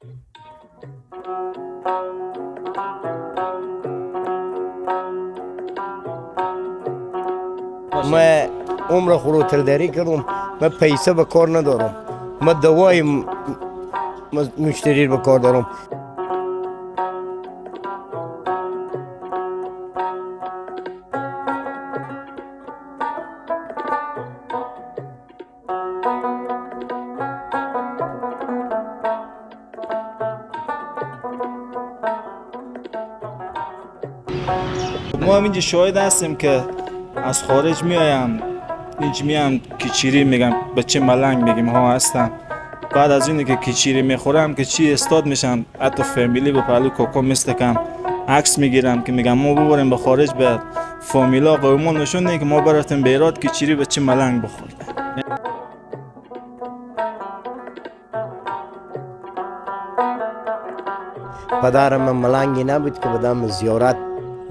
من عمر خروترداری کردم. من پیسه به کار ندارم. من دوای مشتری به کار دارم. ما هم اینجا شاهد هستیم که از خارج میایم اینجا میام کیچیری میگم بچه ملنگ میگیم ها هستم. بعد از اینه که کیچیری میخورم که چی استاد میشم، حتی فامیلی به پهلو کوکو میستکم عکس میگیرم که میگم ما ببریم به خارج به فامیلا قومون نشون دهیم که ما برفتیم بیرات کیچیری بچه ملنگ بخوریم. پدرم من ملنگی نبود که بدم زیارت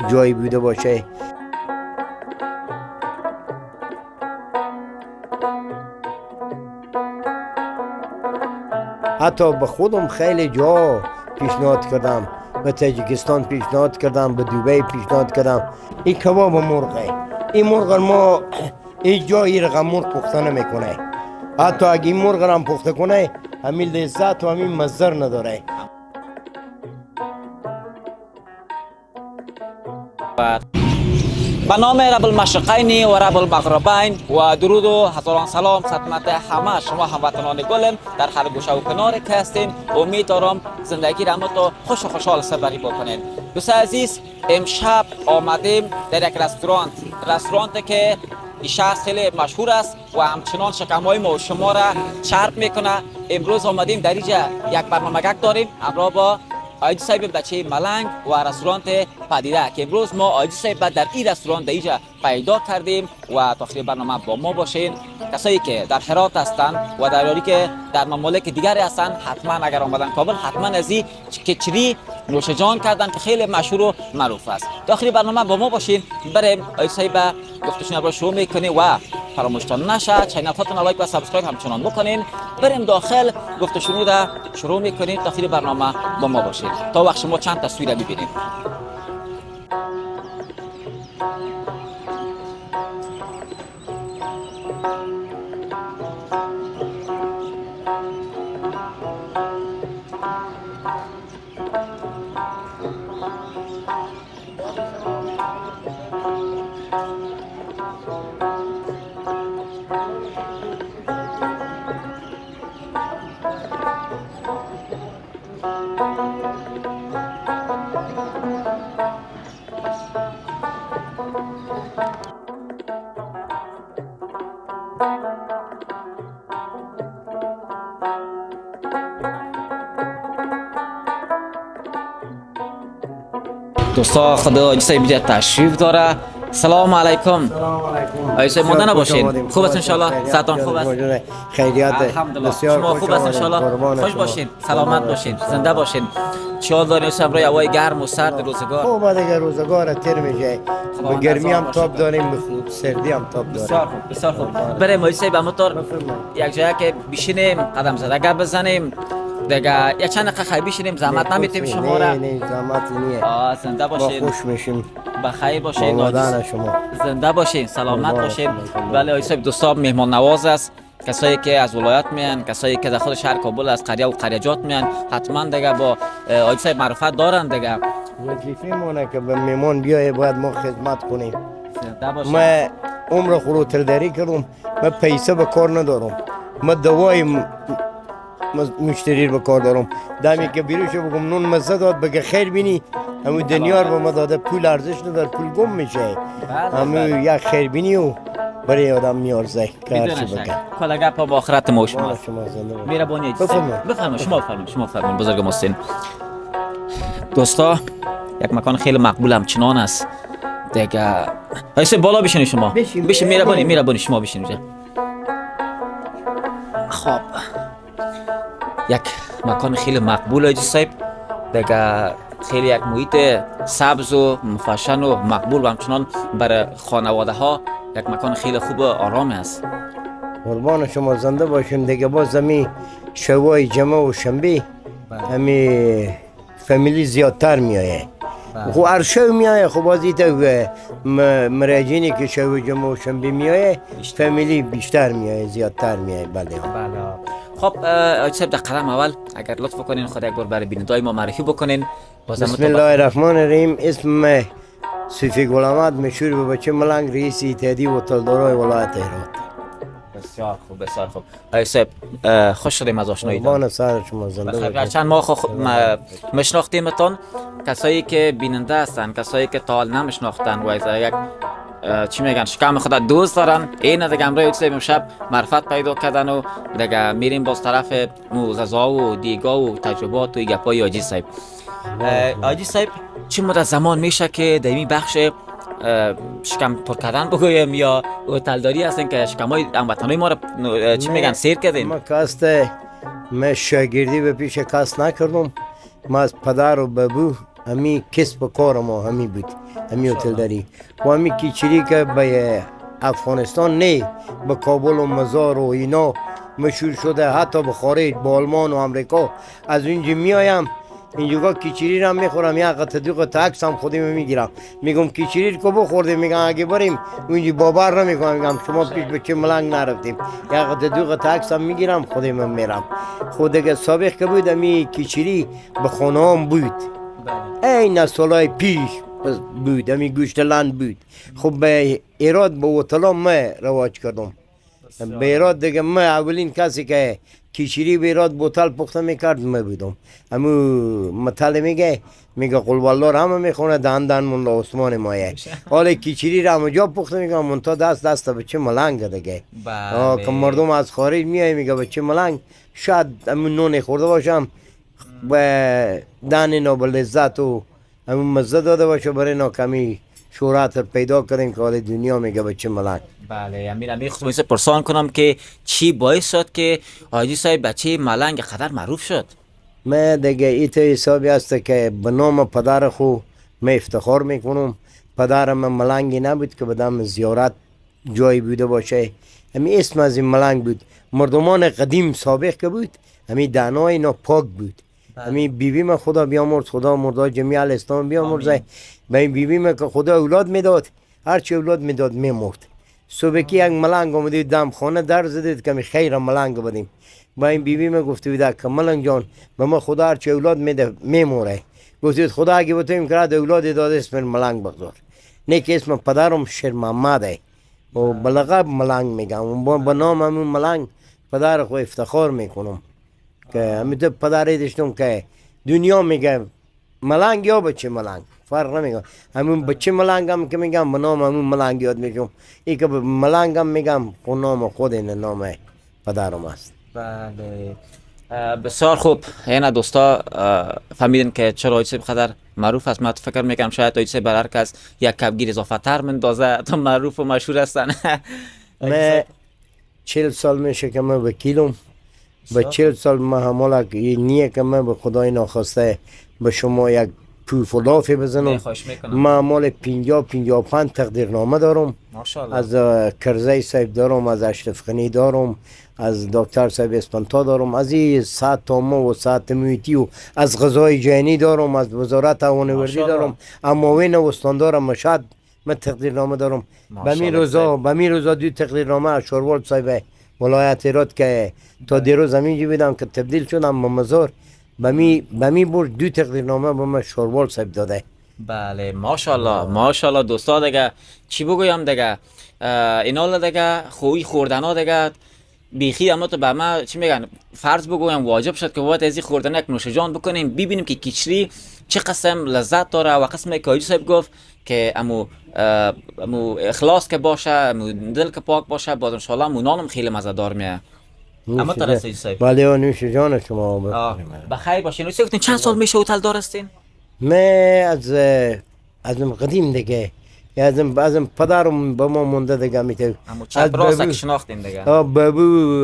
جایی بوده باشه. حتی به خودم خیلی جا پیشنهاد کردم. به تاجیکستان پیشنهاد کردم، به دبی پیشنهاد کردم. این کباب مرغه، این مرغ ما هیچ جایی رقم مرغ پخته نمیکنه. حتی اگه این مرغ را پخته کنه همین لذت و همین مزر نداره. به نام رب المشرقین و رب المغربین و درود و هزاران سلام خدمت همه شما هموطنان گلم در هر گوشه و کنار که هستین. امیدوارم زندگی را تو خوش و خوشحال سپری بکنین. دوست عزیز، امشب آمدیم در یک رستورانتی که این شخص خیلی مشهور است و همچنان شکم‌های ما و شما را چرب میکنه. امروز آمدیم در اینجا یک برنامه‌گک داریم همراه با آیدی صاحب بچه ملنگ و رستوران پدیده که امروز ما آیدی صاحب در این رستوران در اینجا پیدا کردیم و تا آخر برنامه با ما باشین. کسایی که در هرات هستند و در یاری که در ممالک دیگری هستند حتما اگر آمدن کابل حتما از این کچری نوش جان کردن که خیلی مشهور و معروف است. تا آخر برنامه با ما باشین. بریم آیدی صاحب گفتشون رو شروع میکنیم و فراموش نشه چینل خودتون لایک و سابسکرایب همچنان بکنین. بریم داخل گفتشون رو شروع میکنیم. تا آخر برنامه با ما باشین تا وقت شما چند تصویر ببینید. دوستا خدا آیدی صاحب اینجا تشریف داره. سلام علیکم. آیدی صاحب مانده نباشین. خوب است انشالله؟ صحتان خوب است؟ خیریات الحمدلله. شما خوب است انشالله؟ خوش باشین، سلامت باشین، زنده باشین. چیال دارین امروز هوای گرم و سرد روزگار؟ خوب دیگه روزگار تیر میشه. به گرمی هم تاب داریم، به سردی هم تاب داریم. بسیار خوب، بسیار خوب. بریم آیدی صاحب همونطور یک جایی که بشینیم قدم زده گپ بزنیم دیگه. یک چند دقیقه خیلی بشینیم زحمت نمیتیم شما را. نه زحمت نیه. زنده باشین. خوش میشیم. بخیر باشین. مادر شما زنده باشین، سلامت باشین. ولی آیدی صاحب دوستا مهمان نواز است. کسایی که از ولایت میان، کسایی که در خود شهر کابل از قریه و قریجات میان حتما دیگه با آیدی صاحب معرفت دارن دیگه. وظیفه مونه که به مهمان بیایه باید ما خدمت کنیم. زنده باشین. من عمر خروترداری کردم. من پیسه به کار ندارم. من دوای مشتری به کار دارم. دمی که بیروشو بگم نون مزه داد بگه خیر بینی همون دنیا رو به ما داده. پول ارزش نداره، پول گم میشه. همون یک خیر بینی و برای آدم میارزه که هرچی بگه. کلا گپ با آخرت ما شما مهربانی. بفرمایید. شما فرمایید بزرگ مستین. دوستا یک مکان خیلی مقبول همچنان است دیگه. آیسه بالا بشین شما. بشین مهربانی شما بشین اینجا. خب یک مکان خیلی مقبول آیدی صاحب دیگه. خیلی یک محیط سبز و مفشن و مقبول و همچنان برای خانواده ها یک مکان خیلی خوب و آرام است. قربان شما زنده باشین دیگه. باز زمین شوای جمعه و شنبه همی فامیلی زیادتر میایه خب هر شو میایه خب بازی تا مراجعینی که شو جمعه و شنبه میایه فامیلی بیشتر میایه زیادتر میایه بله خب آقای صاحب در قدم اول اگر لطف کنین خود یک بار برای بینندگان ما معرفی بکنین. بسم الله الرحمن الرحیم. اسم صوفی گل احمد مشهور به بچه ملنگ رئیس اتحادیه هتلدارای ولایت هرات. بسیار خوب بسیار خوب. آقای صاحب خوش شدیم از آشناییتون. قربان سر شما زنده باشید. چند ما مشناختیمتون کسایی که بیننده هستن کسایی که تا حال نمیشناختن و یک چی میگن شکم خدا دوست دارن این دیگه امروز صبح امشب معرفت پیدا کردن و دیگه میریم باز طرف موززا و دیگا و تجربات و گپای حاجی صاحب. حاجی صاحب چی مدت زمان میشه که در این بخش شکم پر کردن بگویم یا هتلداری هستین که شکمای هموطنای ما رو چی میگن سیر کردین؟ من شاگردی به پیش کس نکردم. ما از پدر و بابو همی کسب کار ما همی بود همی هتلداری و همی کیچری که به افغانستان نه به کابل و مزار و اینا مشهور شده حتی به خارج به آلمان و امریکا از اینجا میایم اینجا کیچری را میخورم یک قطعه دو قطعه عکس هم خودم میگیرم میگم کیچری رو بخورده میگم اگه بریم اونجا باور نمیکنم میگم شما پیش به چه ملنگ نرفتیم یک قطعه دو قطعه عکس هم میگیرم خودم میرم خود دیگه سابق که بود امی کیچری به خانه هم بود این سالای پیش بود امی گوشت لند بود خب به ایراد به هتل ما رواج کردم به ایراد دیگه ما اولین کسی که کیچری به ایراد بوتل پخته میکرد ما بودم امو مطل میگه قل والله را همه میخونه دندن مولا عثمان مایه حالا کیچری را همه جا پخته میگه منتا دست به چه ملنگ دیگه که مردم از خارج میای میگه به چه ملنگ شاید امو نون خورده باشم و دن اینا به لذت و امو مزه داده باشه برای اینا کمی شهرت پیدا کردیم که حال دنیا میگه به چه ملنگ. بله امیر خودم پرسان کنم که چی باعث شد که حاجی صاحب بچه ملنگ قدر معروف شد؟ من دیگه ایت حسابی هست که به نام پدر خو من افتخار میکنم. پدرم ملنگی نبود که بدم زیارت جایی بوده باشه همی اسم از این ملنگ بود. مردمان قدیم سابق که بود همی دانای اینا پاک بود. همی بیبی من خدا بیامرد خدا مردا جمیع الاسلام بیامرزه به این بیبی من که خدا اولاد میداد هرچی اولاد میداد میمرد. صبح که یک ملنگ آمده دم خانه در زدید که می خیر ملنگ بدیم با این بیبی من گفته بود که ملنگ جان به ما خدا هرچی اولاد میده میموره گفتید خدا اگه به تو امکانات اولاد داده اسم ملنگ بگذار نه که اسم پدرم شیر محمده و بلغب ملنگ میگم و به نام همون ملنگ پدر خو افتخار میکنم که همیشه پدری داشتم که دنیا میگه ملنگ یا بچه ملنگ فرق نمیگم همون بچه ملنگ هم که میگم به نام همون ملنگ یاد میگم این که به ملنگ هم میگم به نام خود این نام پدرم است. بله بسیار خوب. این دوستا فهمیدن که چرا حاجی صاحب قدر معروف است. من فکر میکنم شاید حاجی صاحب برای هر کس یک کبگیر اضافه تر مندازه تا معروف و مشهور هستن. من 40 سال میشه که من وکیلم به 40 سال من همالا نیه که من به خدای ناخواسته به شما یک پوفلافی بزنم. من مال 55 تقدیرنامه دارم از کرزی صاحب دارم از اشرف غنی دارم از دکتر صاحب اسپانتا دارم از این ساعت تامه و ساعت محیطی و از غذای جهانی دارم از وزارت هوانوردی دارم اماوین استاندار مشهد من تقدیرنامه دارم. به می روزا دو تقدیرنامه از شوروالد صاحب ولایت هرات که تا دیروز همینجی بیدم که تبدیل شدم به مزار به می برد دو تقدیرنامه به من شوروالد صاحب داده. بله ماشاءالله دوستا دیگه چی بگویم دیگه اینا دیگه خوی خوردن ها دیگه بیخی اما تو به ما چی میگن فرض بگویم واجب شد که وقت از این خوردن یک نوش جان بکنیم ببینیم که کیچری چه قسم لذت داره و قسمی که حاجی صاحب گفت که امو اخلاص که باشه امو دل که پاک باشه باز ان شاء الله امو نانم خیلی مزه دار میه. اما ترس حاجی صاحب بله نوش جان شما بخیر باشین. حاجی صاحب چند سال میشه هتل دار هستین؟ من از قدیم دیگه از پدرم به ما مونده دیگه میته از براسه شناختین دیگه بابو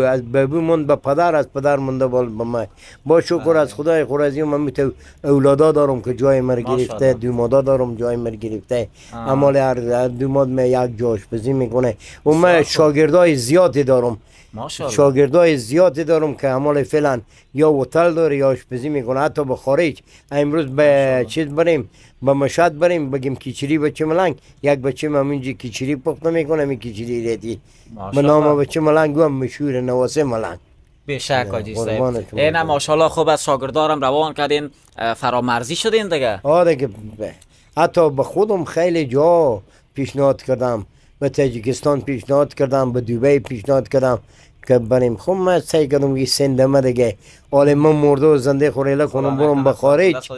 از بابو موند به پدر از پدر مونده به ما با شکر از خدای خورزی من میته اولادا دارم که جای مر گرفته دومادا دارم جای مر گرفته اما هر دوماد من یک جاش بزی میکنه و من شاگردای زیادی دارم ماشاءالله. شاگردای زیادی دارم که عمل فعلا یا هتل داره یا آشپزی میکنه، حتی به خارج. امروز به چیز بریم، به مشهد بریم بگیم کیچری بچه ملنگ، یک بچه همینجی کیچری پخته میکنه، می کیچری ریتی به نام بچه ملنگ هم مشهور، نواسه ملنگ. به شک حاجی صاحب. قربان شما. اینا ماشاءالله خوب از شاگردارم روان کردین، فرامرزی شدین دیگه. آره که حتی به خودم خیلی جا پیشنهاد کردم، به تاجیکستان پیشنهاد کردم، به دبی پیشنهاد کردم که بریم. خب من سعی کردم که سندمه دیگه، حالا من مرده و زنده خوریله کنم برم به خارج،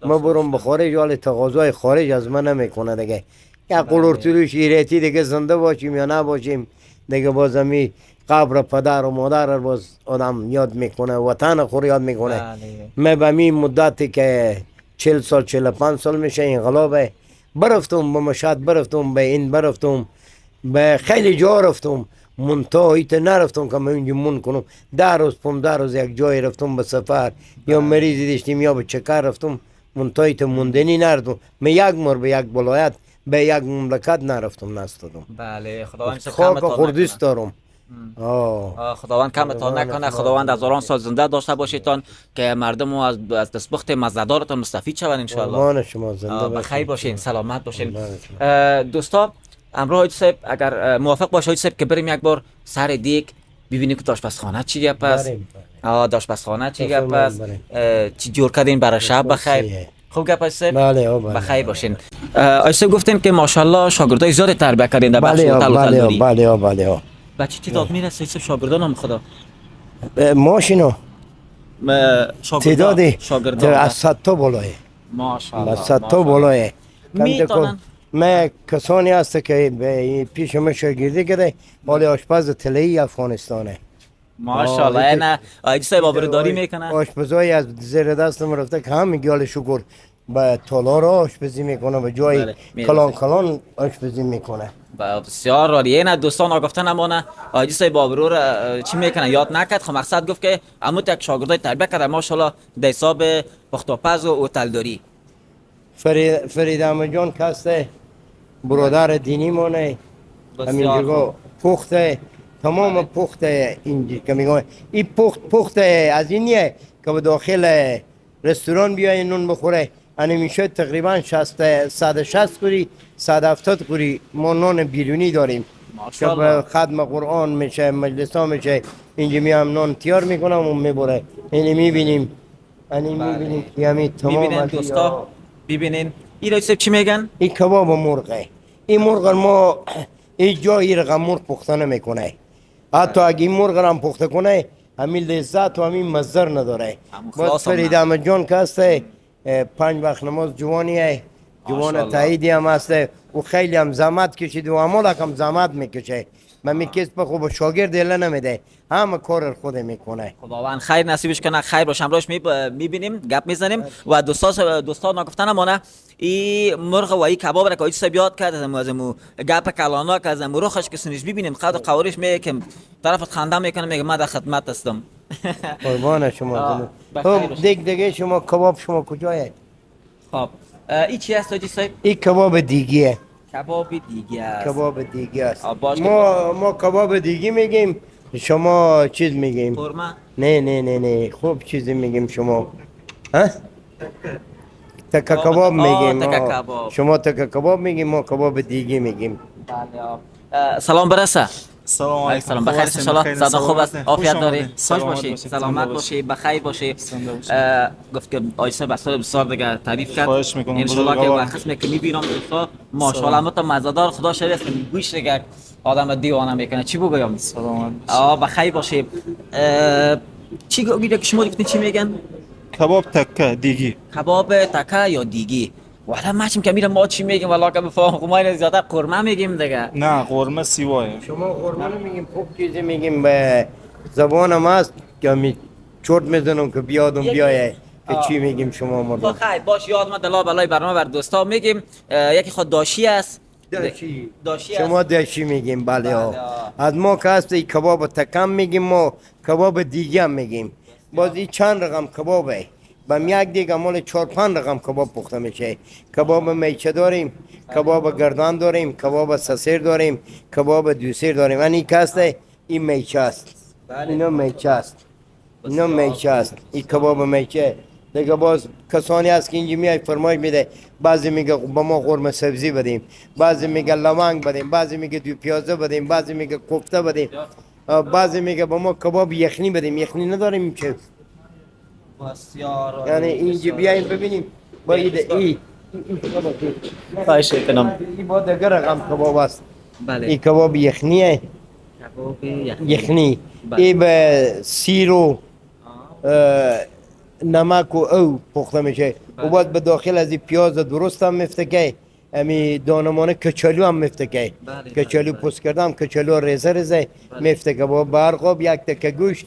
من برم به خارج، حالا تقاضای خارج از من نمیکنه دیگه. یک قلور طولوش ایرتی دیگه زنده باشیم یا نباشیم دیگه، باز همی قبر پدر و مادر رو باز آدم یاد میکنه، وطن خور یاد میکنه. من به می مدتی که 40 سال 45 سال میشه انقلابه، برفتم به مشهد، برفتم به این، برفتم به خیلی جا رفتم، منتهایت نرفتم که من اینجا من کنم. 10 روز 15 روز یک جای رفتم به سفر، یا مریضی داشتیم یا به چکر رفتم، منتهایت موندنی نرفتم. من یک مر به یک ولایت به یک مملکت نرفتم، نستادم. بله خداوند خاک خوردیست دارم. خداوند کمتان نکنه، خداوند هزاران سال زنده داشته باشیدتان که مردم از دستبخت مزه‌دارتان مستفید شوند ان شاء الله. قربان شما، زنده باشین، بخیر باشین، سلامت باشین. دوستا امروز حاجی صاحب اگر موافق باشه حاجی صاحب که بریم یک بار سر دیگ ببینیم که آشپزخانه چی گپ است. آشپزخانه چی گپ است، چی جور کردین برای شب بخیر. خوب گپ است. بله بخیر باشین. آیسه گفتین که ماشاءالله شاگردای زیاد تربیت کردین در بخش هتل و تلداری. بله. بچه چی تعداد میرسه حساب شاگردان خدا؟ ماشینو تعدادی شاگردان از 100 تا بالاه، ماشاءالله از 100 تا بالاه. میتونن من کسانی هست که پیش من شاگردی کرده، مال آشپز طلایی افغانستانه. ماشاءالله. اینا آیدی صاحب آبروداری میکنه. آشپزای از زیر دستم رفته که هم میگال شکر به تالار آشپزی میکنه، به جای کلان آشپزی میکنه. بسیار عالی. اینا دوستان آگفته نمونه آیدی صاحب آبرو را چی میکنه یاد نکرد. خب مقصد گفت که عمو یک شاگردای تربیت کرده ماشاءالله در حساب پختاپز و هتلداری. فرید احمد جان کسته برادر دینی مونه، همین جگه پخته، تمام پخته اینجا که میگم این پخته از اینیه که به داخل رستوران بیای نون بخوره. یعنی میشه تقریبا 160 کوری 170 کوری ما نان بیرونی داریم که به ختم قرآن میشه، مجلس ها میشه، اینجا میام نان تیار میکنم و میبره. اینی میبینیم، اینی میبینیم که همین تمام. میبینین دوستا، ببینین این رو چی میگن؟ این کباب مرغه. این مرغ ما این جایی رقم مرغ پخته نمیکنه، حتی اگه این مرغ هم پخته کنه همین لذت و همین مزر نداره. باز فرید احمد جان که هسته 5 وقت نماز جوانیه، جوان تاییدی هم هسته و خیلی هم زحمت کشید و عمال هم زحمت میکشه. من میکس به خوب شاگرد دل نمیده، همه کار خود میکنه. خداوند خیر نصیبش کنه، خیر باشه. امروز میبینیم گپ میزنیم و دوستان نگفتن مانه این مرغ و این کباب را که ایش بیاد کرد از مو گپ کلانا که از مو روخش که سنش ببینیم خود قوارش میگه که طرفت خنده میکنه، میگه من در خدمت هستم. قربان شما. خب دیگه شما کباب شما کجایه؟ خب این چی است حاجی صاحب؟ این کباب دیگیه. کباب دیگه است. کباب دیگه است. ما کباب دیگی میگیم، شما چیز میگیم؟ قورمه؟ نه خوب چیزی میگیم شما. ها؟ تکه کباب میگیم. شما تکه کباب میگیم، ما کباب دیگی میگیم. بله. سلام برسه. سلام علیکم. سلام بخیر ان شاء الله. زاد خوب است، عافیت داری، خوش باشی، سلامت باشی، بخیر باشی. گفت که آیسه بسیار بسیار دیگه تعریف کرد. ان شاء الله که وقت که میبینم دوستا ماشاءالله مت مزه‌دار، خدا شکر است. گوش دیگه آدم دیوانه میکنه. چی بگم؟ سلام. بخیر باشی. چی گویی که شما گفتین چی میگن؟ کباب تکه دیگی. کباب تکه یا دیگی. والا ماشیم که میرم ما چی میگیم والا که بفهم. خب ما این زیاده قورمه میگیم دیگه. نه قورمه سیواه. شما قورمه میگیم، خوب چیزی میگیم. به زبانم هست که می چرت میزنم که بیادم بیایه که چی میگیم شما مردم. خیر باش یاد ما دلا بلای برنامه بر دوستا میگیم. یکی خود داشی است. داشی شما داشی میگیم. بله ها. از ما که هست کباب تکم میگیم، ما کباب دیگه هم میگیم. باز این چند رقم کبابه، با یک دیگه مال 4-5 رقم کباب پخته میشه. کباب میچه داریم، کباب گردان داریم، کباب سسیر داریم، کباب دوسیر داریم. یعنی که هست این میچه است. اینا میچه است، اینا میچه است، این کباب میچه. دیگه باز کسانی هست که اینجا میای فرمایش میده، بعضی میگه با ما قرمه سبزی بدیم، بعضی میگه لونگ بدیم، بعضی میگه دو پیازه بدیم، بعضی میگه کوفته بدیم، بعضی میگه با ما کباب یخنی بدیم. یخنی نداریم چه؟ بسیار یعنی اینجا بیایم ببینیم با این خواهش کنم. این با دیگر رقم کباب است. بله. این کباب یخنیه، کباب یخنی. بله. این به سیر و نمک و او پخته میشه و بعد به داخل از این پیاز درست هم میفتکه، امی دانمان کچالو هم میفتکه. بله، کچالو بله. پوست کردم، کچالو ریزه ریزه میفتکه با برقاب، یک تکه گوشت،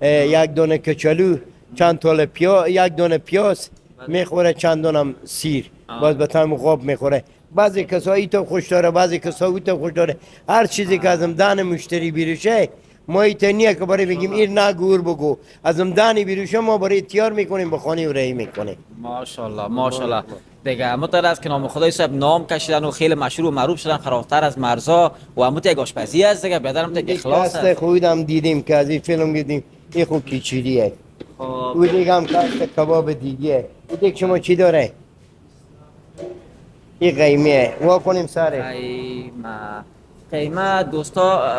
یک دانه کچالو، چند تال پیاز، یک دانه پیاز میخوره، چند دانه سیر، باز به تایم خواب میخوره. بعضی کسایی تو خوش داره، بعضی کسایی تو خوش داره. هر چیزی که ازم دان مشتری بیروشه ما ایتنیه که برای بگیم این نگور بگو، ازم دانی بیروشه ما برای تیار میکنیم بخانی و رهی میکنیم. ماشاءالله ماشاءالله. دیگه همونطور است که نام خدای صاحب نام کشیدن و خیلی مشهور و معروف شدن فراتر از مرزا و همونطور یک آشپزی است دیگه. بدرم تا اخلاص است. خودم دیدیم که از این فیلم دیدیم، این خوب کیچیریه. خب او دیگه هم کاست کباب دیگه. این دیگه شما چی داره؟ این قیمه وا کنیم سره. قیمه دوستا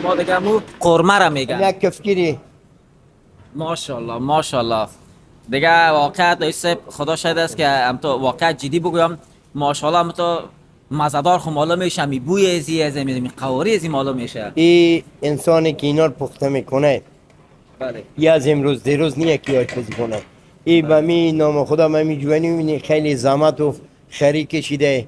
ما دیگه مو قرمه را میگن. یک کفگیری. ماشاءالله ماشاءالله. دیگه واقعا دوست خدا شاید است که هم تو واقعا جدی بگویم ماشاءالله هم تو مزدار خو معلوم میشه، می بوی ازی از می قواری ازی معلوم میشه. این انسانی که اینا رو پخته میکنه بله. یا از امروز دیروز نیه که آشپزی کنه. این به می نام خدا می جوانی میبینی خیلی زحمت و خری کشیده.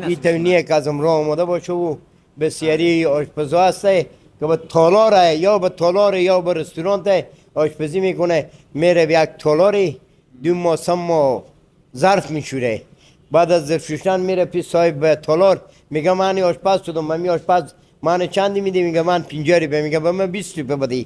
این تو نیه که از امراه آماده باشه و بسیاری آشپزا هسته که به تالاره یا به تالاره یا به رستورانت آشپزی میکنه، میره به یک تالاری 2 ماه 3 ماه ظرف میشوره. بعد از ظرف شوشتن میره پیش صاحب تالار، میگه من آشپز شدم، من آشپز من چندی میدی؟ میگه من 50 روپیه. میگه به من 20 روپیه بدی.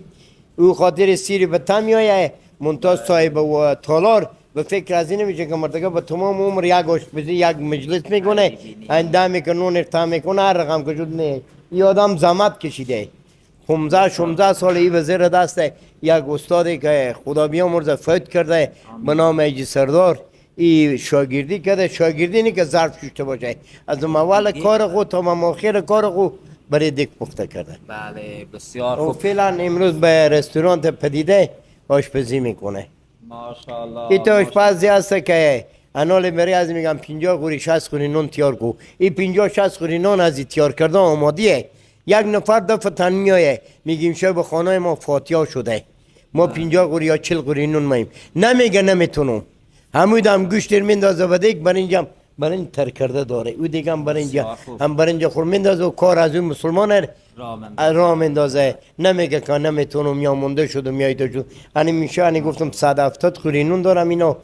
او خاطر 30 روپیه تم میایه. منتاز صاحب و تالار به فکر از این میشه که مرتکب به تمام عمر یک آشپزی یک مجلس میکنه، اندام میکنه، ارتاح میکنه، هر رقم که شد نه. این آدم زحمت کشیده 15-16 سال ای به زیر دست یک استادی که خدا بیامرزه فوت کرده به نام ایجی سردار. ای شاگردی کرده، شاگردی نی که ظرف شوشته باشه، از اول کار خود تا آخر کار خود برای دیگ پخته کرده. بله بسیار و خوب. فعلا امروز به رستوران پدیده آشپزی میکنه. ماشاءالله. این تو آشپزی هست که انال میری از میگم 50 غوری 60 غوری نون تیار کو. این 50-60 غوری نون از تیار کردن آمادیه. یک نفر دفعه تن میایه میگیم شب به خانه ما فاتحه شده، ما 50 غوری یا 40 غوری نون ماییم. نمیگه نمیتونم. همودم گوشت میندازه و دیگه برنجم برنج تر کرده داره. او دیگه هم برنج خور میندازه و کار از اون مسلمان راه میندازه. نمیگه که نمیتونم یا مونده شدم یا ایتا شد. یعنی میشه یعنی گفتم 170 غوری نون دارم اینا.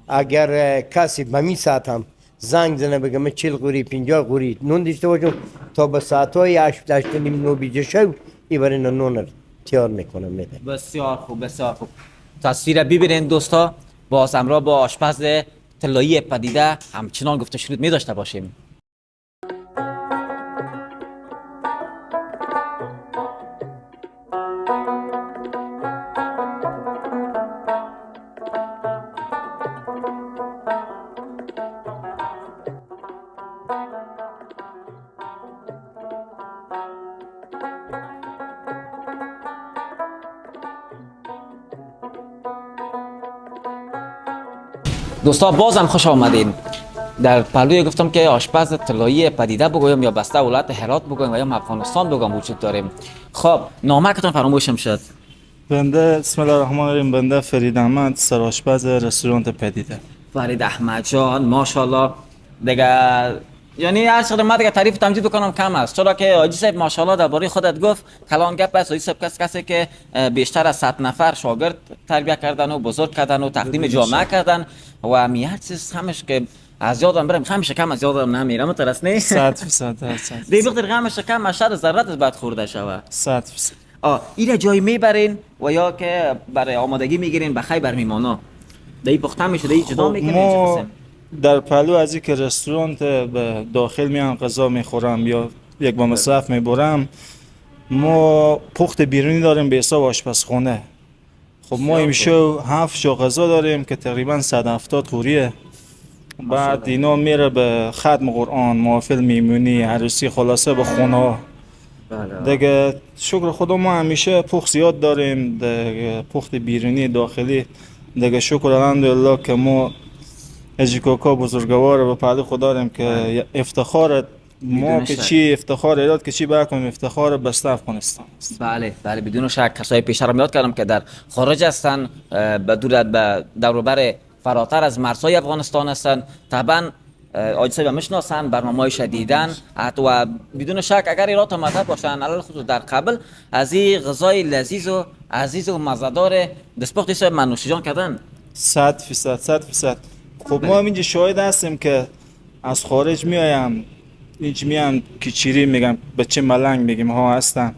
اگر کسی به می ساعتم زنگ زنه بگه من 40 غوری 50 غوری نون داشته باشم تا به ساعتهای 8 نیم 9 بیجه شو ای برای نون رو تیار میکنم میده. بسیار خوب بسیار خوب. تصویر ببینید دوستا، باز همراه با آشپز طلایی پدیده همچنان گفته شروع می داشته باشیم. دوستا بازم خوش آمدین. در پهلوی گفتم که آشپز طلایی پدیده بگویم یا بسته ولایت هرات بگویم و یا افغانستان بگویم وجود داریم. خب نامکتون فراموشم شد. بنده بسم الله الرحمن الرحیم، بنده فرید احمد، سرآشپز رستوران پدیده. فرید احمد جان ماشاءالله. دیگه یعنی هر چقدر من دیگه تعریف تمجید بکنم کم است، چرا که حاجی صاحب ماشاءالله درباره خودت گفت کلان گپ است. حاجی صاحب کسی که بیشتر از 100 نفر شاگرد تربیت کردن و بزرگ کردن و تقدیم جامعه کردن و می هر چیز همش که از یادم برم همیشه کم از یادم نمیره. مترس نه 100% دیگه وقتی همیشه کم اشار ذرات از بعد خورده شوه 100%. اینا جای میبرین و یا که برای آمادگی میگیرین بخای بر میمانا دی پخته میشه دی جدا میکنین. در پهلو از اینکه رستوران به داخل میان غذا میخورم یا یک با مصرف میبرم، ما پخت بیرونی داریم به حساب آشپزخانه. خب ما امشو 7 جا غذا داریم که تقریبا 170 قوریه. بعد اینا میره به ختم قرآن، محافل میمونی، عروسی، خلاصه به خونه ها. دیگه شکر خدا ما همیشه پخت زیاد داریم، دیگه پخت بیرونی داخلی. دیگه شکر الحمدلله که ما اجیکاکا بزرگوار به پهلو خدا داریم که افتخار ما که چی افتخار ایراد که چی برکنیم، افتخار بسته افغانستان است. بله بله بدون شک. کسای پیش رو یاد کردم که در خارج هستن، به دور و بر فراتر از مرزهای افغانستان هستن. طبعا آجی صاحب میشناسن، برنامه‌هایش دیدن و بدون شک اگر ایراد آمده باشن علل خصوص در قبل از این غذای لذیذ و عزیز و مزه‌دار دستپخت صاحب من نوش جان کردن. 100%. خب ما اینجا شاهد هستیم که از خارج میایم، اینجا میان کیچیری میگم به چه ملنگ میگیم ها هستن.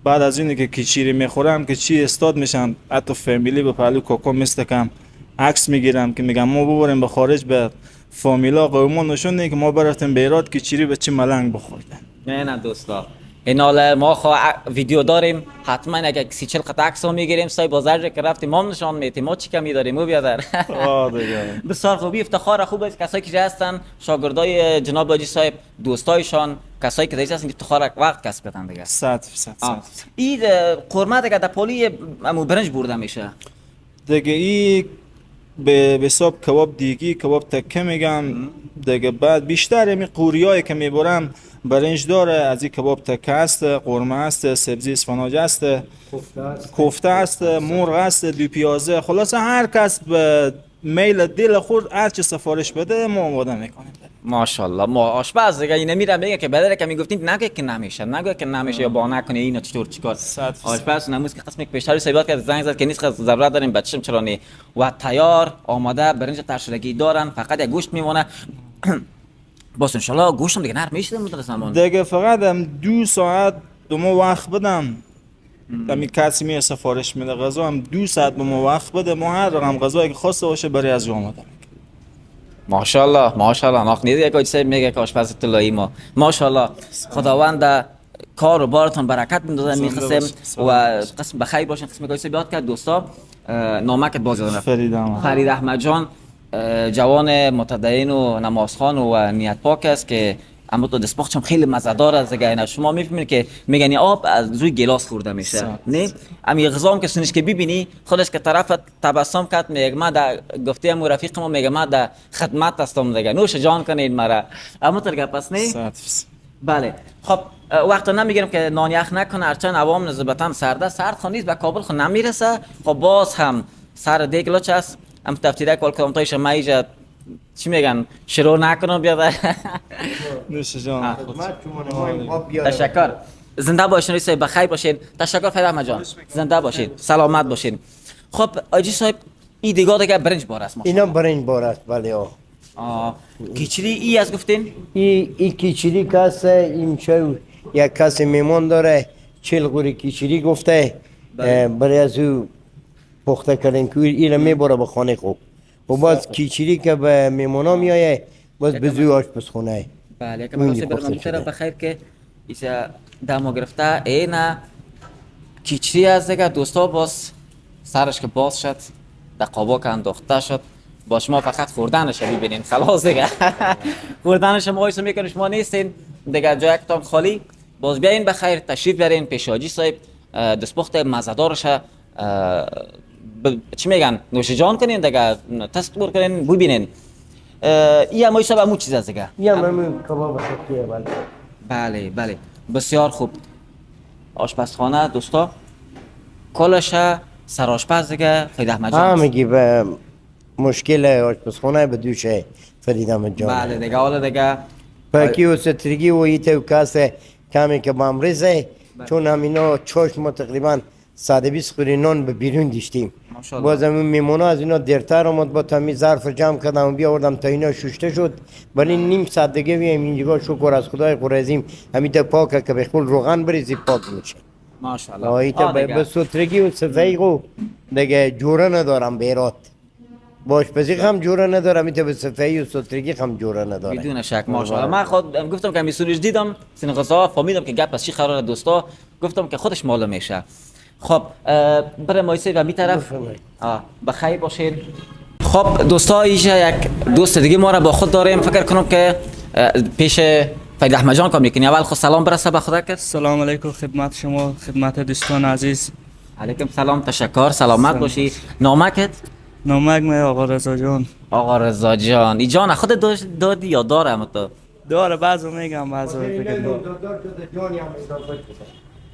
بعد از اینکه کیچیری میخورم که چی استاد میشن، حتی فامیلی به پهلو کاکا مستکم عکس میگیرم که میگم ما ببریم به خارج به فامیلا قومون نشون که ما برفتیم به ایراد کیچیری به چه ملنگ بخوردن. نه دوستا، این حال ما ویدیو داریم، حتما اگه 30-40 قطعه عکس میگیریم سای بازار که رفتیم ما نشان میدیم ما چی کمی داریم او بیادر. دیگه بسیار خوبی، افتخار خوب است کسایی که هستن شاگردای جناب حاجی صاحب، دوستایشان، کسایی که دیگه هستن که افتخار وقت کسب کردن دیگه. 100%. این قرمه دیگه در پالی امو برنج برده میشه دیگه. این به حساب کباب دیگی، کباب تکه میگم دیگه. بعد بیشتر همین قوریایی که میبرم برنج داره، از این کباب تکه است، قرمه است، سبزی اسفناج است، کوفته است، مرغ است، دو پیازه. خلاصه هر کس به میل دل خود هر چه سفارش بده ما آماده میکنیم. ماشاءالله. ما آشپز دیگه این میرم میگه که بدره که میگفتین نگه که نمیشه یا با نکنه اینو چطور چیکار. آشپز نموز که قسمی که پیشتری صحبت کرد زنگ زد که نیست ضرورت داریم بچه‌م چرا نی و تیار آماده برنج ترشدگی دارن، فقط یک گوشت میمونه. باز ان شاء الله گوشتم دیگه نرم میشه مدت زمان دیگه. فقط هم 2 ساعت به ما وقت بدم. همین کسی میاد سفارش میده غذا، هم 2 ساعت به ما وقت بده، ما هر رقم غذایی که خواسته باشه برای از آماده. ماشاءالله ناخنید یک آجی میگه که آشپز طلایی ما ماشاءالله. خداوند کار و بارتون برکت بندازه. میخواستم و قسم بخیر باشین. قسم که یاد کرد دوستا نامکت باز دادم فرید احمد جان، جوان متدین و نمازخوان و نیت پاک است که اما تو دستپختش هم خیلی مزه‌دار است دیگه. اینا شما میفهمید که میگن آب از روی گلاس خورده میشه نه. امی غذام که سنش که ببینی خودش که طرف تبسم کرد میگه ما در گفته ام رفیق ما میگه ما در خدمت هستم دیگه، نوش جان کنید مرا. اما ترگه پس نه. بله خب وقت نمیگیرم که نان یخ نکنه، هرچند عوام نسبتا سرد خونیز به کابل خو نمیرسه. خب باز هم سر دیگلوچ است. ام تفتیده کول کلمتایش مایجا چی میگن شروع نکنم بیاد. نوش جان. تشکر. زنده باشین رئیس بخیر باشین. تشکر فرید احمد جان. زنده باشین، سلامت باشین. خب آجی صاحب این دیگه برنج بار است. اینا برنج بار است. بله کیچری ای از گفتین؟ ای کیچری کس این شو یک کس میمون داره 40 قوری کیچری گفته برای از او پخته کردن که اینا میبره به خانه خوب. و باز کیچری که به میمونا میایه باز به زوی آشپزخونه. بله که من برم بخیر که ایسا دمو گرفته اینا کیچری از دیگه دوستا. باز سرش که باز شد در قابا که انداخته شد، با شما فقط خوردنش ببینین خلاص دیگه. خوردنش ما ایسا میکنه شما نیستین دیگه، جایتون خالی. باز بیاین بخیر تشریف برین پیش حاجی صاحب، دستپخت مزه‌دارش چی میگن نوش جان کنین دیگه، تصور کنین ببینین. این هم ایسا به مو چیز است دیگه. این هم کباب سکیه. بله بسیار خوب. آشپزخانه دوستا کلش سرآشپز دیگه فرید احمد جان. میگی به مشکل آشپزخانه به دوشه فرید احمد جان. بله دیگه. حالا دیگه پاکی و سترگی و ایتو کاسه کمی که بامریزه چون همینا چاش ما تقریبا 120 خوری نان به بیرون دیشتیم. بازم اون میمونا از اینا دیرتر آمد با تمیز ظرف جمع کردم و بیاوردم تا اینا شوشته شد. ولی نیم ساعت دیگه بیایم اینجا شکر از خدای قرزیم همیتا پاکه که بخول روغن بریزی پاک میشه. ماشاءالله. ایتا به سترگی و صفیقو دیگه جوره ندارم بیرات. باش پزی هم جوره ندارم، ایتا به صفایی و سترگی هم جوره ندارم. بدون شک ماشاءالله. من خود گفتم که میسوریش دیدم سین غذا فهمیدم که گپ از چی قراره دوستا. گفتم که خودش معلوم میشه. خب برای مایسی و می طرف بخیر باشین. خب دوستا اینجا یک دوست دیگه ما را با خود داریم. فکر کنم که پیش فرید احمد جان کار میکنی. اول خود سلام برسه به خدا کرد. سلام علیکم خدمت شما، خدمت دوستان عزیز. علیکم سلام، تشکر، سلامت باشی. نامکت؟ نامک من آقا رضا جان. آقا رضا جان. ای جان خودت دادی یا دارم تو؟ داره بعضو میگم بعضو فکر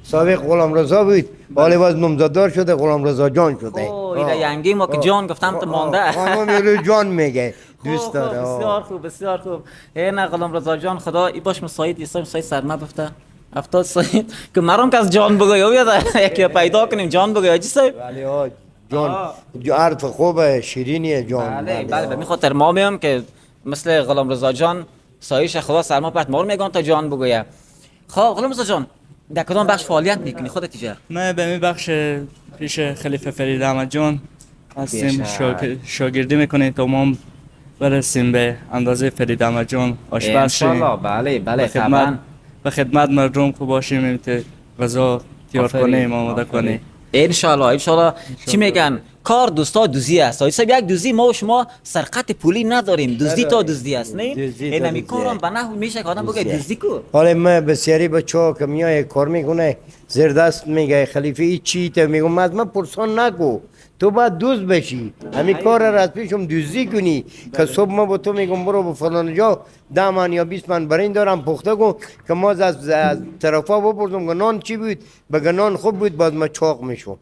سابق غلام رضا بود، حالی باز نامزددار شده غلام رضا جان شده. اینا ینگی ما که جان گفتم تو مانده. خانم جان میگه دوست داره. بسیار خوب بسیار خوب. نه غلام رضا جان خدا ای باش مساعد یسم سای سرما بفته 70 ساعت که مرام که از جان بگو یا یکی پیدا کنیم جان بگو حاجی صاحب. بله جان حرف خوبه شیرینیه جان. بله به خاطر ما میام که مثل غلام رضا جان سایش خدا سرما پرت مار میگن تا جان بگویه. خب غلام رضا جان در کدام بخش فعالیت میکنی خودت اینجا؟ من به می بخش پیش خلیفه فرید احمد جان هستیم، شاگردی میکنیم تا ما برسیم به اندازه فرید احمد جان آشپز شیم. بله طبعا به خدمت مردم خوب باشیم، غذا تیار کنیم آماده کنیم ان شاء الله. چی میگن کار دوستا دوزی است. آیسا یک دوزی ما و شما سرقت پولی نداریم، دوزی تا دوزی است. نه اینا میکارم به نحو میشه که آدم بگه دوزی کو. حالا من بسیاری بچه‌ها که میای کار میکنه زیر دست میگه خلیفه ای چی تو میگم از من پرسان نگو، تو باید دوز بشی، همین کار را از پیشم دوزی کنی که صبح ما با تو میگم برو به فلان جا 10 من یا 20 من برین دارم پخته کن که ما از طرفا بپرسم که نان چی بود، بگه نان خوب بود، باز ما چاق میشم.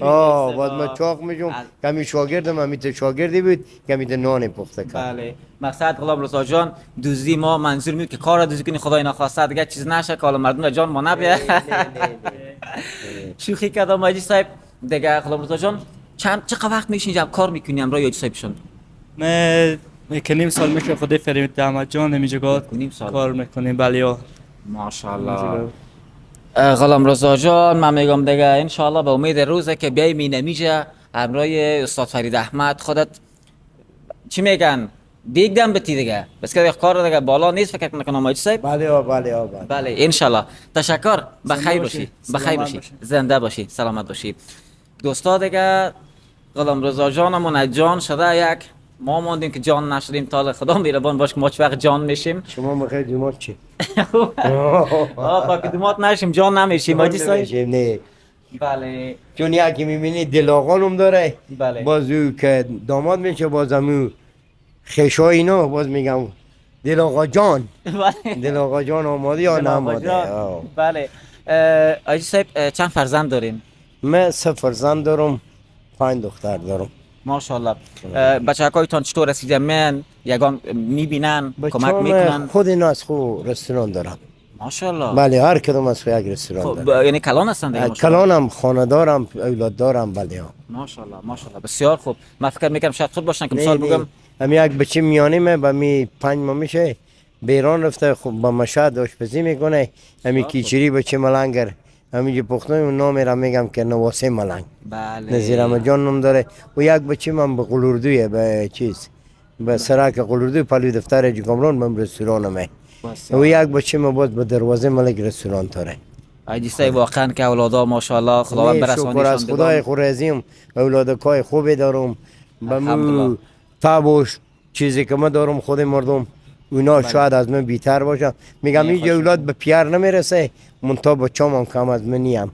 باز ما چاق میشم که همین شاگردم همیت شاگردی بود که همیت نان پخته کرد. بله مقصد غلام رضا جان دوزی ما منظور میاد که کار را دوزی کنی خدای نخواسته دیگه چیز نشه که حالا مردم جان ما نبیه. شوخی کردم حاجی صاحب. دیگه غلام رضا جان چقدر وقت میشه اینجا کار میکنی امرا حاجی صاحب شون؟ من نیم سال میشه خود فرید احمد جان اینجا کار میکنیم. بله ماشاءالله. غلام رضا جان من میگم دیگه ان شاء الله به امید روزه که بیای مینمیجه امرای استاد فرید احمد خودت چی میگن دیگدم بتی دیگه بس که کار دیگه بالا نیست فکر کنم حاجی صاحب. بله ان شاء الله. تشکر. بخیر باشی زنده باشی سلامت باشی. دوستا دیگه غلام رضا جانمون جان شده یک ما موندیم که جان نشدیم تا خدا میربان باش که ما چه وقت جان میشیم. شما میخواید دومات چی؟ تا که دومات نشیم جان نمیشیم حاجی صاحب. نه بله چون یکی میبینی دل آقانم داره باز او که داماد میشه بازم خشا اینا باز میگم دل آقا جان. دل آقا جان آماده یا ناماده. بله حاجی صاحب چند فرزند دارین؟ من 3 فرزند دارم 5 دختر دارم. ماشاءالله. بچه‌هایتان چطور رسیده؟ من یگان میبینن کمک میکنن؟ خود اینا از خود رستوران دارم. ماشاءالله. بله هر کدوم از خود یک رستوران دارم. یعنی کلان هستن دیگه؟ کلانم، خانه دارم، اولاد دارم. بله ماشاءالله بسیار خوب. من فکر میکنم شاید خود باشن که مثال بگم همین یک بچه میانی من با می 5 ماه میشه بیرون رفته خب با مشهد آشپزی میکنه. همین کیچری بچه ملنگر همینجا پختم نام را میگم که نواسه ملنگ. بله نظیر احمد جان نام داره و یک بچه من به قلوردویه به چیز به سراک قلوردوی پلوی دفتر کامران من رستورانمه و یک بچه من باز به دروازه ملک رستوران داره. حاجی صاحب واقعا که اولادا ماشاءالله خداوند برسانیشان. شکر از خدای خود رضیم اولادکای خوبی دارم. به مو تابوش چیزی که من دارم خود مردم اونا شاید از من بیتر باشم. میگم این اولاد به پیر نمیرسه منتها بچه‌م هم کم از من نیم.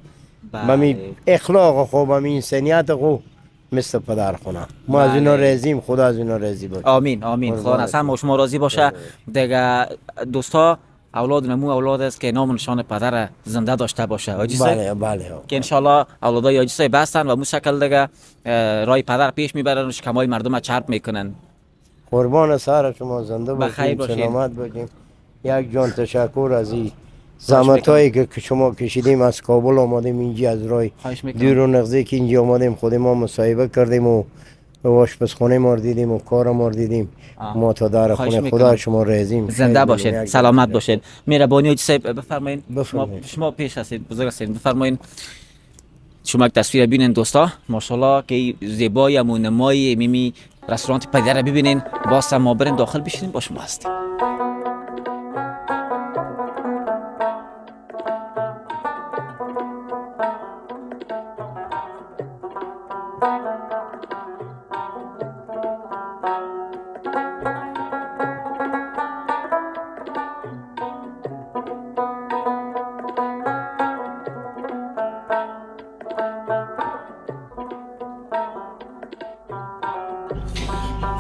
با می اخلاق خوب و انسانیت خوب مثل پدر خونه ما از اینا راضیم. خدا از اینا راضی باشه. آمین. خدا از همه شما راضی باشه. دیگه دوستا اولاد نمو اولاد است که نام نشان پدر زنده داشته باشه. حاجی صاحب بله که ان شاء الله اولادای حاجی صاحب هستن و مشکل دیگه رای پدر پیش میبرن و شکمای مردم چرب میکنن. قربان سر شما زنده باشین سلامت باشین. یک جان تشکر از این زحمتایی که شما کشیدیم از کابل آمدیم اینجا از رای دور و نغزه که اینجا آمدیم خود ما مصاحبه کردیم و آشپزخانه ما دیدیم و کار ما دیدیم. ما تا در خونه خدا شما راضیم. زنده باشید سلامت باشید. مهربانی حاجی صاحب بفرمایید. شما پیش هستید بزرگ هستید بفرمایید. شما یک تصویر ببینید دوستا ماشاءالله که زیبایی و نمایی میمی رستوران پدر رو ببینین. باز ما بریم داخل بشینیم با شما هستیم.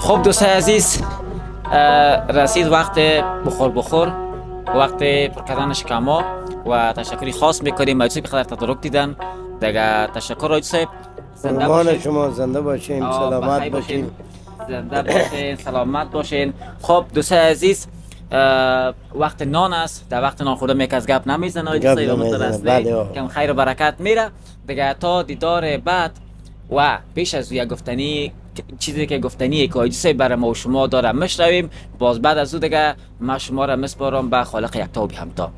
خب دوستای عزیز، رسید وقت بخور وقت پر کردن شکما و تشکری خاص میکنیم آجی بخیر تدارک دیدن دیگه. تشکر آجی صاحب، زنده قربان باشین. شما، زنده باشین، سلامت بخیر باشین. زنده باشین، سلامت باشین. خب دوستای عزیز، وقت نان است. در وقت نان خودم یک از گپ نمیزنه آجی صاحب، بله. کم خیر و برکت میره دیگه. تا دیدار بعد و پیش از یک گفتنی چیزی که گفتنیه که آجی صاحب برای ما و شما دارم مشرویم، باز بعد از او دیگه ما شما را مسپارم به خالق یکتا و بی همتا.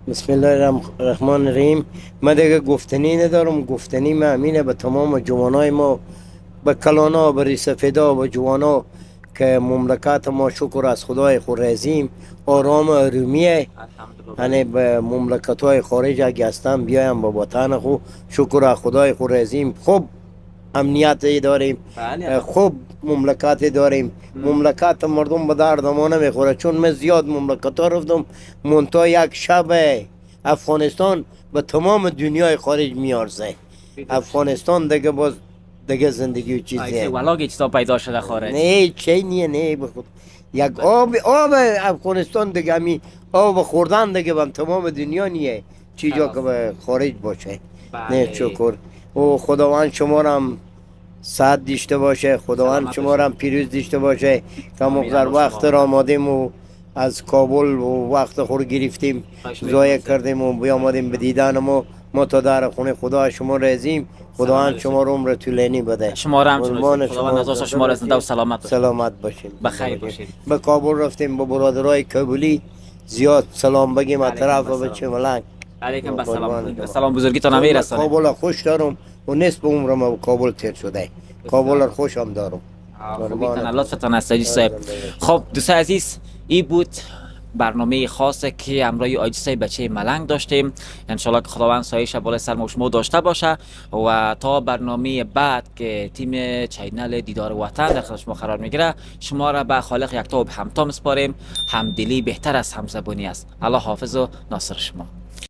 بسم الله الرحمن الرحیم. من دیگه گفتنی ندارم. گفتنی من امینه به تمام جوانای ما، به کلانا، به ریسفیدا، به جوانا که مملکت ما شکر از خدای خود رزیم آرام و آرومیه. یعنی به مملکت های خارج اگه هستم بیایم به وطن خود شکر از خدای خود رزیم. خوب امنیت داریم، خوب مملکت داریم. مملکت مردم به درد ما نمیخوره، چون من زیاد مملکت ها رفتم منتها یک شب افغانستان به تمام دنیای خارج میارزه. افغانستان دیگه باز دیگه زندگی و چیزیه. ولاگی چیزا پیدا شده خارج. نه چی نه بخود یک آب افغانستان دیگه همی آب خوردن دیگه به تمام دنیا نیه چی جا که به خارج باشه. نه شکر. و خداوند شما را هم صحت داشته باشه، خداوند شما را هم پیروز داشته باشه که مقدر وقت را آمدیم و از کابل و وقت خور گرفتیم ضایع کردیم و بیامدیم به دیدن ما تا در خونه خدا شما رزیم. خداوند شما رو عمر طولانی بده. شما را هم خداوند از شما را زنده و سلامت سلامت باشین. بخیر باشین. به کابل رفتیم با برادرای کابلی زیاد سلام بگیم از طرف بچه ملنگ. علیکم بسلام. سلام بزرگیتان هم میرسونه. کابل خوش دارم و نصف عمرم کابل تیر شده. کابل خوش هم دارم. خوبیتان لطفتان است آجی صاحب. خب دوستان عزیز، این بود برنامه خاصه که همراه آجی صاحب بچه ملنگ داشتیم. انشالله که خداوند سایش بالای سر ما و شما داشته باشه و تا برنامه بعد که تیم چینل دیدار وطن در خدمت شما قرار میگیره، شما را به خالق یکتا و به همتا میسپاریم. همدلی بهتر از همزبانی است. الله حافظ و ناصر شما.